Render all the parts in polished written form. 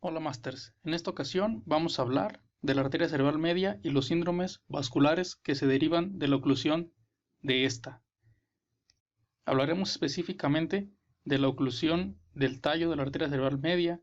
Hola Masters, en esta ocasión vamos a hablar de la arteria cerebral media y los síndromes vasculares que se derivan de la oclusión de esta. Hablaremos específicamente de la oclusión del tallo de la arteria cerebral media,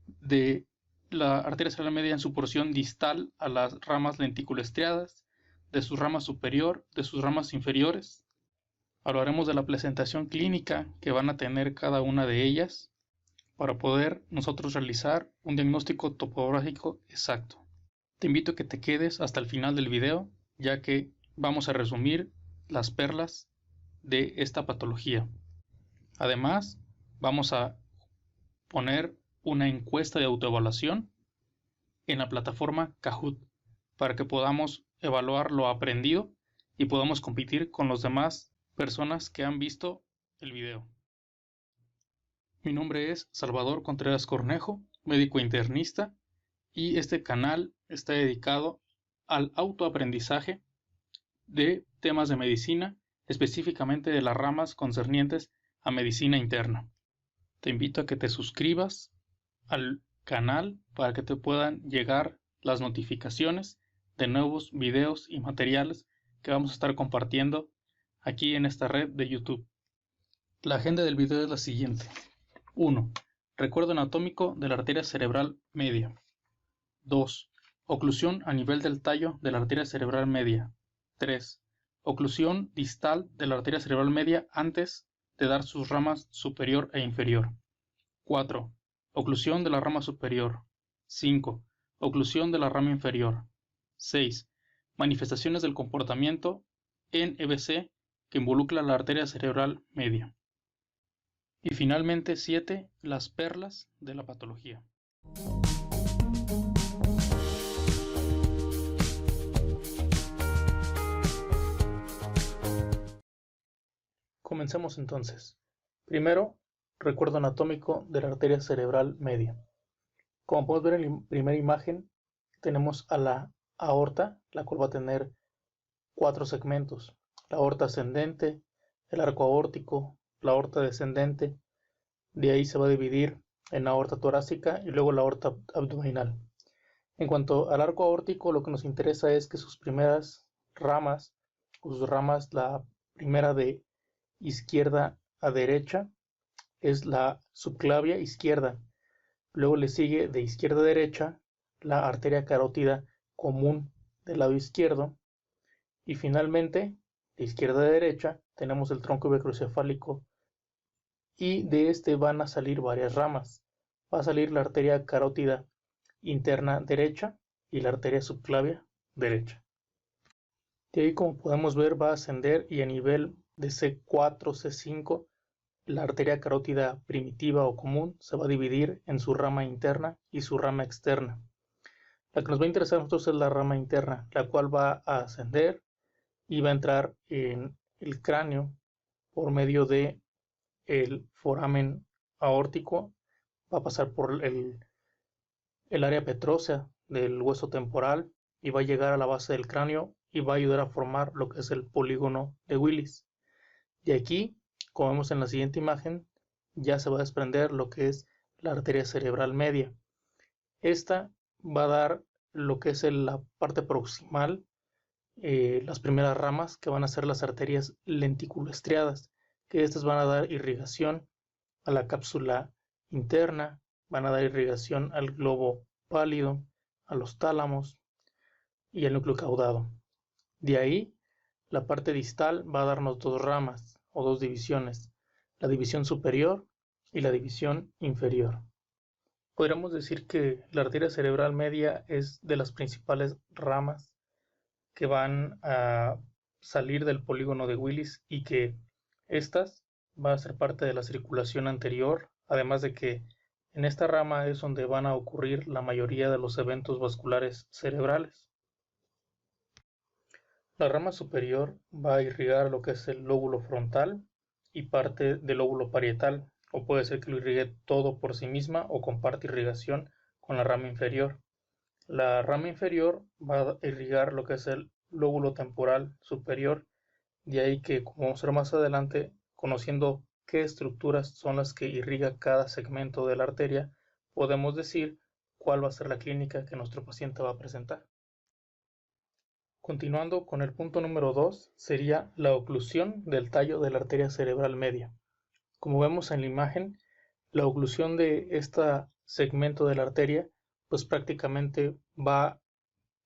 de la arteria cerebral media en su porción distal a las ramas lenticuloestriadas, de su rama superior, de sus ramas inferiores. Hablaremos de la presentación clínica que van a tener cada una de ellas, para poder nosotros realizar un diagnóstico topográfico exacto. Te invito a que te quedes hasta el final del video, ya que vamos a resumir las perlas de esta patología. Además, vamos a poner una encuesta de autoevaluación en la plataforma Kahoot para que podamos evaluar lo aprendido y podamos competir con las demás personas que han visto el video. Mi nombre es Salvador Contreras Cornejo, médico internista, y este canal está dedicado al autoaprendizaje de temas de medicina, específicamente de las ramas concernientes a medicina interna. Te invito a que te suscribas al canal para que te puedan llegar las notificaciones de nuevos videos y materiales que vamos a estar compartiendo aquí en esta red de YouTube. La agenda del video es la siguiente. 1. Recuerdo anatómico de la arteria cerebral media. 2. Oclusión a nivel del tallo de la arteria cerebral media. 3. Oclusión distal de la arteria cerebral media antes de dar sus ramas superior e inferior. 4. Oclusión de la rama superior. 5. Oclusión de la rama inferior. 6. Manifestaciones del comportamiento en EBC que involucra la arteria cerebral media. Y finalmente 7. Las perlas de la patología. Comencemos entonces. Primero, recuerdo anatómico de la arteria cerebral media. Como podemos ver en la primera imagen, tenemos a la aorta, la cual va a tener 4 segmentos. La aorta ascendente, el arco aórtico, la aorta descendente. De ahí se va a dividir en la aorta torácica y luego la aorta abdominal. En cuanto al arco aórtico, lo que nos interesa es que sus primeras ramas, la primera de izquierda a derecha, es la subclavia izquierda. Luego le sigue de izquierda a derecha la arteria carótida común del lado izquierdo. Y finalmente, de izquierda a derecha, tenemos el tronco ibero-cefálico, y de este van a salir varias ramas. Va a salir la arteria carótida interna derecha y la arteria subclavia derecha. De ahí, como podemos ver, va a ascender y a nivel de C4, C5, la arteria carótida primitiva o común se va a dividir en su rama interna y su rama externa. La que nos va a interesar a nosotros es la rama interna, la cual va a ascender y va a entrar en el cráneo por medio de el foramen aórtico, va a pasar por el área petrósea del hueso temporal y va a llegar a la base del cráneo y va a ayudar a formar lo que es el polígono de Willis. De aquí, como vemos en la siguiente imagen, ya se va a desprender lo que es la arteria cerebral media. Esta va a dar lo que es la parte proximal, las primeras ramas que van a ser las arterias lenticuloestriadas, que estas van a dar irrigación a la cápsula interna, van a dar irrigación al globo pálido, a los tálamos y al núcleo caudado. De ahí, la parte distal va a darnos 2 ramas o 2 divisiones, la división superior y la división inferior. Podríamos decir que la arteria cerebral media es de las principales ramas que van a salir del polígono de Willis y que estas van a ser parte de la circulación anterior, además de que en esta rama es donde van a ocurrir la mayoría de los eventos vasculares cerebrales. La rama superior va a irrigar lo que es el lóbulo frontal y parte del lóbulo parietal, o puede ser que lo irrigue todo por sí misma o comparte irrigación con la rama inferior. La rama inferior va a irrigar lo que es el lóbulo temporal superior, de ahí que, como vamos a ver más adelante, conociendo qué estructuras son las que irriga cada segmento de la arteria, podemos decir cuál va a ser la clínica que nuestro paciente va a presentar. Continuando con el punto número 2, sería la oclusión del tallo de la arteria cerebral media. Como vemos en la imagen, la oclusión de este segmento de la arteria pues prácticamente va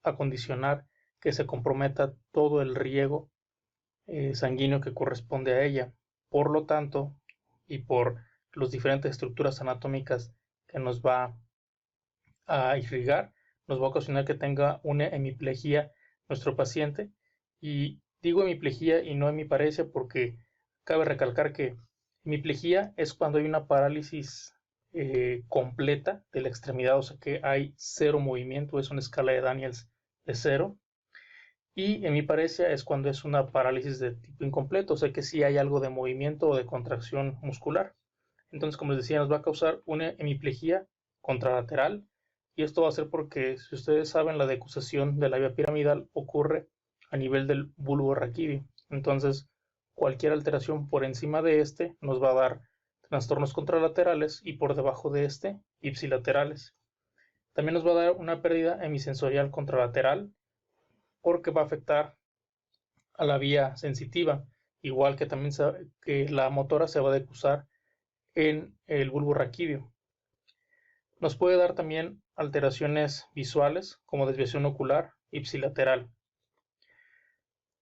a condicionar que se comprometa todo el riego sanguíneo que corresponde a ella. Por lo tanto, y por las diferentes estructuras anatómicas que nos va a irrigar, nos va a ocasionar que tenga una hemiplegia nuestro paciente. Y digo hemiplegia y no hemiparesia porque cabe recalcar que hemiplegia es cuando hay una parálisis completa de la extremidad, o sea que hay cero movimiento, es una escala de Daniels de 0. Y hemiparesia es cuando es una parálisis de tipo incompleto, o sea que sí hay algo de movimiento o de contracción muscular. Entonces, como les decía, nos va a causar una hemiplegia contralateral, y esto va a ser porque, si ustedes saben, la decusación de la vía piramidal ocurre a nivel del bulbo raquídeo. Entonces, cualquier alteración por encima de este nos va a dar trastornos contralaterales y por debajo de este, ipsilaterales. También nos va a dar una pérdida hemisensorial contralateral porque va a afectar a la vía sensitiva, igual que también que la motora se va a decusar en el bulbo raquídeo. Nos puede dar también alteraciones visuales como desviación ocular ipsilateral.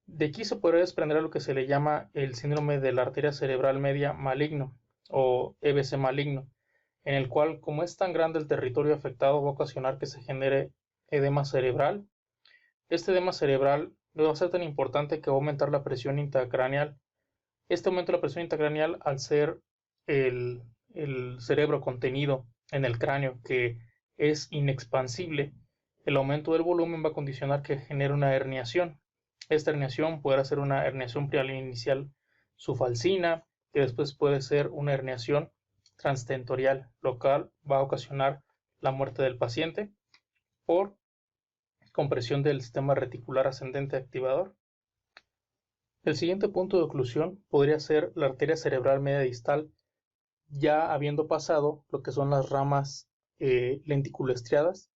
De aquí se podría desprender lo que se le llama el síndrome de la arteria cerebral media maligno o EBC maligno, en el cual, como es tan grande el territorio afectado, va a ocasionar que se genere edema cerebral. Este edema cerebral va a ser tan importante que va a aumentar la presión intracraneal. Este aumento de la presión intracraneal, al ser el cerebro contenido en el cráneo, que es inexpansible, el aumento del volumen va a condicionar que genere una herniación. Esta herniación puede ser una herniación inicial sufalcina, que después puede ser una herniación transtentorial, lo cual va a ocasionar la muerte del paciente por compresión del sistema reticular ascendente activador. El siguiente punto de oclusión podría ser la arteria cerebral media distal, ya habiendo pasado lo que son las ramas lenticuloestriadas.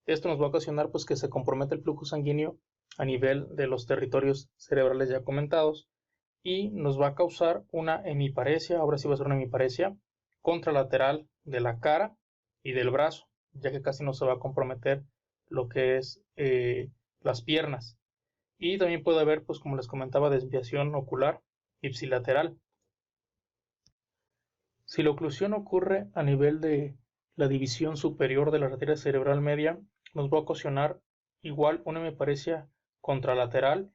Esto nos va a ocasionar pues que se comprometa el flujo sanguíneo a nivel de los territorios cerebrales ya comentados, y nos va a causar una hemiparesia. Ahora sí va a ser una hemiparesia contralateral de la cara y del brazo, ya que casi no se va a comprometer lo que es las piernas. Y también puede haber, pues como les comentaba, desviación ocular ipsilateral. Si la oclusión ocurre a nivel de la división superior de la arteria cerebral media, nos va a ocasionar igual una hemiparesia contralateral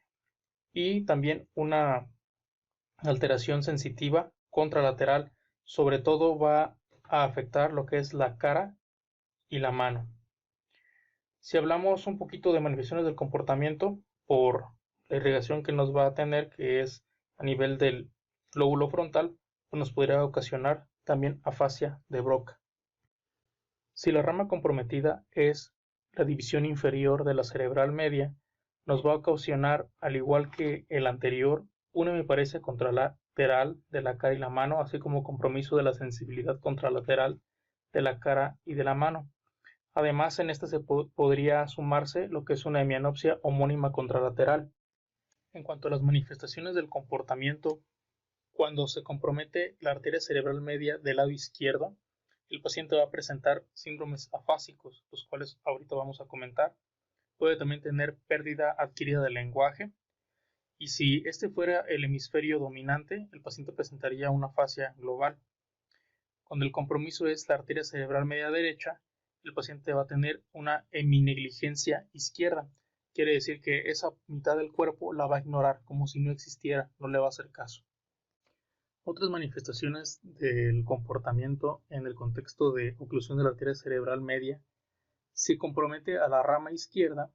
y también una alteración sensitiva contralateral. Sobre todo va a afectar lo que es la cara y la mano. Si hablamos un poquito de manifestaciones del comportamiento por la irrigación que nos va a tener, que es a nivel del lóbulo frontal, pues nos podría ocasionar también afasia de Broca. Si la rama comprometida es la división inferior de la cerebral media, nos va a ocasionar, al igual que el anterior, una hemiparesia contralateral de la cara y la mano, así como compromiso de la sensibilidad contralateral de la cara y de la mano. Además, en esta se podría sumarse lo que es una hemianopsia homónima contralateral. En cuanto a las manifestaciones del comportamiento, cuando se compromete la arteria cerebral media del lado izquierdo, el paciente va a presentar síndromes afásicos, los cuales ahorita vamos a comentar. Puede también tener pérdida adquirida del lenguaje, y si este fuera el hemisferio dominante, el paciente presentaría una afasia global. Cuando el compromiso es la arteria cerebral media derecha, el paciente va a tener una heminegligencia izquierda. Quiere decir que esa mitad del cuerpo la va a ignorar, como si no existiera, no le va a hacer caso. Otras manifestaciones del comportamiento en el contexto de oclusión de la arteria cerebral media: se compromete a la rama izquierda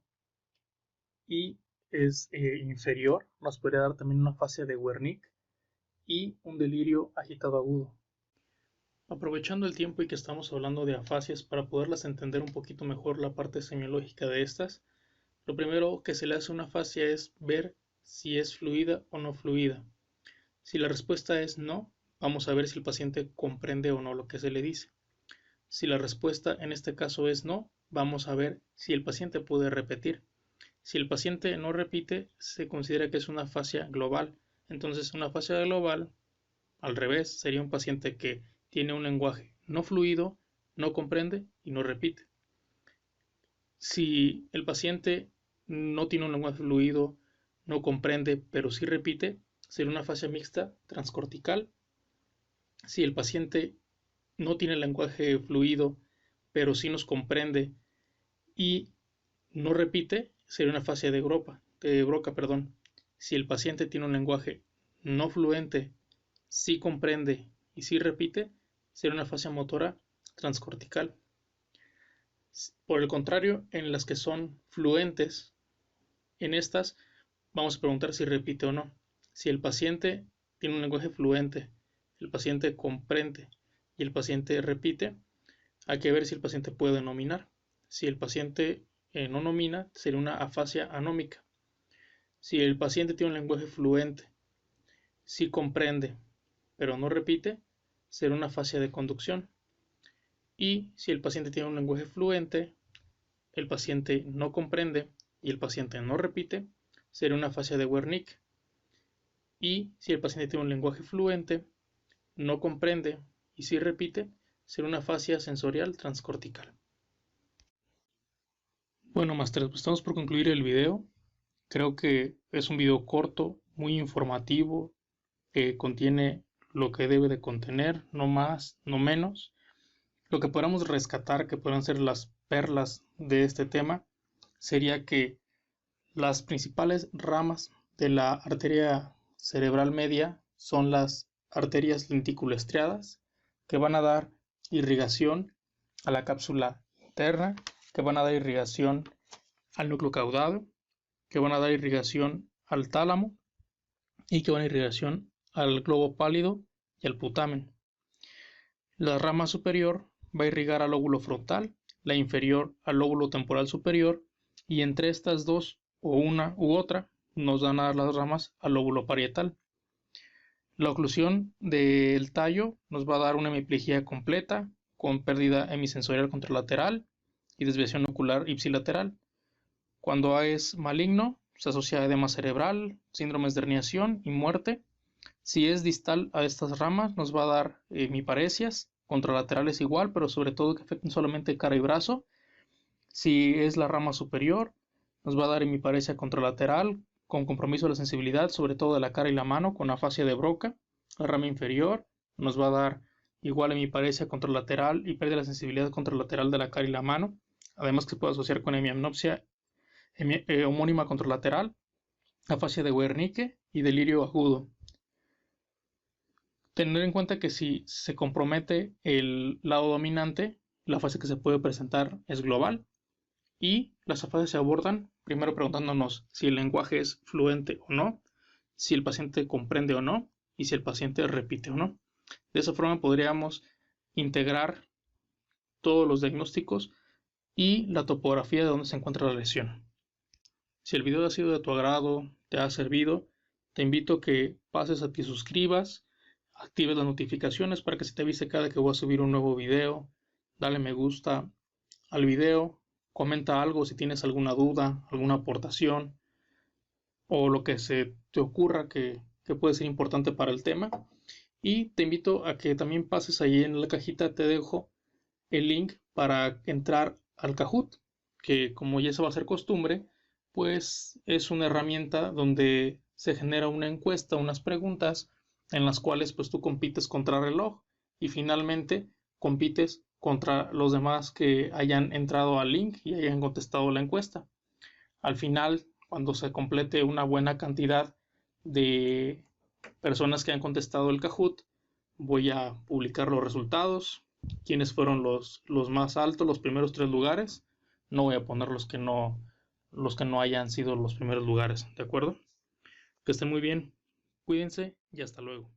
y es inferior, nos podría dar también una afasia de Wernicke y un delirio agitado agudo. Aprovechando el tiempo y que estamos hablando de afasias, para poderlas entender un poquito mejor la parte semiológica de estas, lo primero que se le hace a una afasia es ver si es fluida o no fluida. Si la respuesta es no, vamos a ver si el paciente comprende o no lo que se le dice. Si la respuesta en este caso es no, vamos a ver si el paciente puede repetir. Si el paciente no repite, se considera que es una afasia global. Entonces, una afasia global, al revés, sería un paciente que tiene un lenguaje no fluido, no comprende y no repite. Si el paciente no tiene un lenguaje fluido, no comprende, pero sí repite, sería una afasia mixta transcortical. Si el paciente no tiene lenguaje fluido, pero sí nos comprende y no repite, sería una afasia de Broca. Si el paciente tiene un lenguaje no fluente, sí comprende y sí repite, sería una afasia motora transcortical. Por el contrario, en las que son fluentes, en estas vamos a preguntar si repite o no. Si el paciente tiene un lenguaje fluente, el paciente comprende y el paciente repite, hay que ver si el paciente puede nominar. Si el paciente no nomina, sería una afasia anómica. Si el paciente tiene un lenguaje fluente, sí comprende, pero no repite, será una afasia de conducción. Y si el paciente tiene un lenguaje fluente, el paciente no comprende y el paciente no repite, será una afasia de Wernicke. Y si el paciente tiene un lenguaje fluente, no comprende y sí repite, será una afasia sensorial transcortical. Bueno, Master, pues estamos por concluir el video. Creo que es un video corto, muy informativo, que contiene lo que debe de contener, no más, no menos. Lo que podamos rescatar, que puedan ser las perlas de este tema, sería que las principales ramas de la arteria cerebral media son las arterias lenticuloestriadas, que van a dar irrigación a la cápsula interna, que van a dar irrigación al núcleo caudado, que van a dar irrigación al tálamo y que van a dar irrigación al globo pálido y al putamen. La rama superior va a irrigar al lóbulo frontal, la inferior al lóbulo temporal superior, y entre estas dos, o una u otra, nos van a dar las ramas al lóbulo parietal. La oclusión del tallo nos va a dar una hemiplegia completa, con pérdida hemisensorial contralateral y desviación ocular ipsilateral. Cuando es maligno, se asocia a edema cerebral, síndromes de herniación y muerte. Si es distal a estas ramas, nos va a dar hemiparesias, contralaterales igual, pero sobre todo que afecten solamente cara y brazo. Si es la rama superior, nos va a dar hemiparesia contralateral, con compromiso de la sensibilidad, sobre todo de la cara y la mano, con afasia de Broca. La rama inferior nos va a dar igual hemiparesia contralateral y pérdida de la sensibilidad contralateral de la cara y la mano, además que se puede asociar con hemianopsia homónima contralateral, afasia de Wernicke y delirio agudo. Tener en cuenta que si se compromete el lado dominante, la fase que se puede presentar es global y las afasias se abordan primero preguntándonos si el lenguaje es fluente o no, si el paciente comprende o no y si el paciente repite o no. De esa forma podríamos integrar todos los diagnósticos y la topografía de donde se encuentra la lesión. Si el video ha sido de tu agrado, te ha servido, te invito a que pases a ti, suscribas, actives las notificaciones para que se te avise cada que voy a subir un nuevo video. Dale me gusta al video, comenta algo si tienes alguna duda, alguna aportación o lo que se te ocurra que puede ser importante para el tema. Y te invito a que también pases ahí en la cajita, te dejo el link para entrar al Kahoot, que como ya se va a hacer costumbre, pues es una herramienta donde se genera una encuesta, unas preguntas en las cuales pues tú compites contra reloj y finalmente compites contra los demás que hayan entrado al link y hayan contestado la encuesta. Al final, cuando se complete una buena cantidad de personas que han contestado el Kahoot, voy a publicar los resultados, quiénes fueron los más altos, los primeros 3 lugares. No voy a poner los que no hayan sido los primeros lugares, ¿de acuerdo? Que estén muy bien, cuídense y hasta luego.